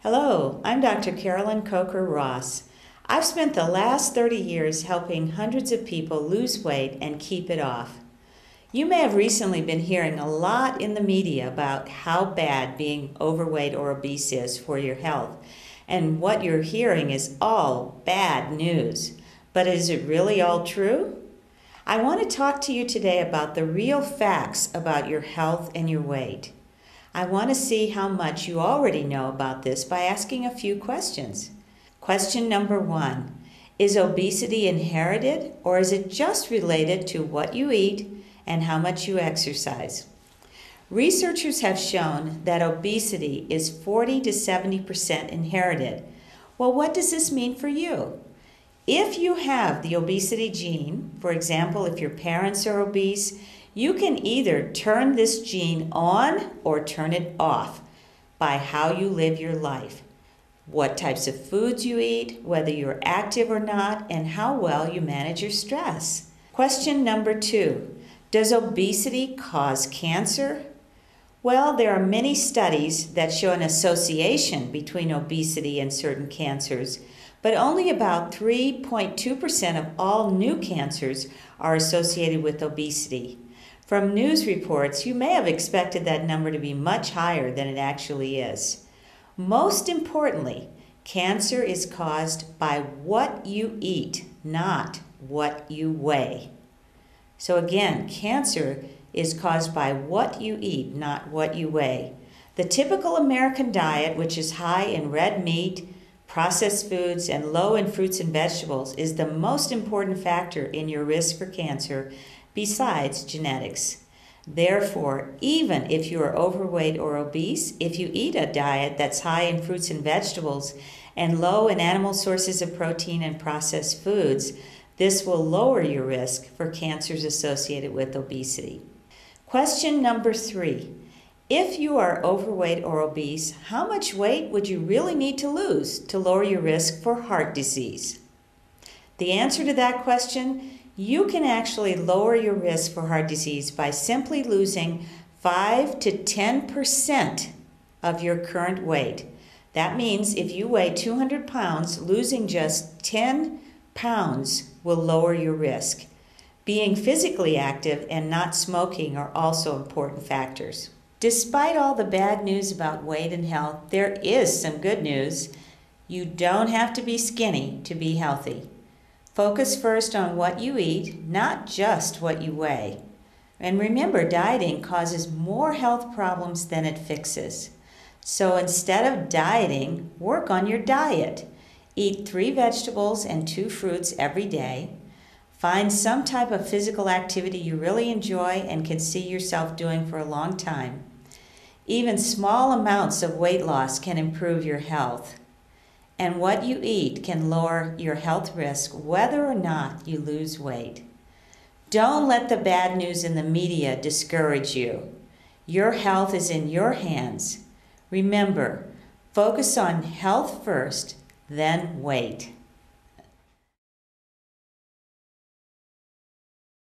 Hello, I'm Dr. Carolyn Coker-Ross. I've spent the last 30 years helping hundreds of people lose weight and keep it off. You may have recently been hearing a lot in the media about how bad being overweight or obese is for your health, and what you're hearing is all bad news. But is it really all true? I want to talk to you today about the real facts about your health and your weight. I want to see how much you already know about this by asking a few questions. Question number 1. Is obesity inherited, or is it just related to what you eat and how much you exercise? Researchers have shown that obesity is 40 to 70% inherited. Well, what does this mean for you? If you have the obesity gene, for example, if your parents are obese, you can either turn this gene on or turn it off by how you live your life, what types of foods you eat, whether you're active or not, and how well you manage your stress. Question number 2, does obesity cause cancer? Well, there are many studies that show an association between obesity and certain cancers, but only about 3.2% of all new cancers are associated with obesity. From news reports, you may have expected that number to be much higher than it actually is. Most importantly, cancer is caused by what you eat, not what you weigh. So again, cancer is caused by what you eat, not what you weigh. The typical American diet, which is high in red meat, processed foods, and low in fruits and vegetables, is the most important factor in your risk for cancer besides genetics. Therefore, even if you are overweight or obese, if you eat a diet that's high in fruits and vegetables and low in animal sources of protein and processed foods, this will lower your risk for cancers associated with obesity. Question number 3. If you are overweight or obese, how much weight would you really need to lose to lower your risk for heart disease? The answer to that question: you can actually lower your risk for heart disease by simply losing 5 to 10% of your current weight. That means if you weigh 200 pounds, losing just 10 pounds will lower your risk. Being physically active and not smoking are also important factors. Despite all the bad news about weight and health, there is some good news. You don't have to be skinny to be healthy. Focus first on what you eat, not just what you weigh. And remember, dieting causes more health problems than it fixes. So instead of dieting, work on your diet. Eat 3 vegetables and 2 fruits every day. Find some type of physical activity you really enjoy and can see yourself doing for a long time. Even small amounts of weight loss can improve your health. And what you eat can lower your health risk whether or not you lose weight. Don't let the bad news in the media discourage you. Your health is in your hands. Remember, focus on health first, then weight.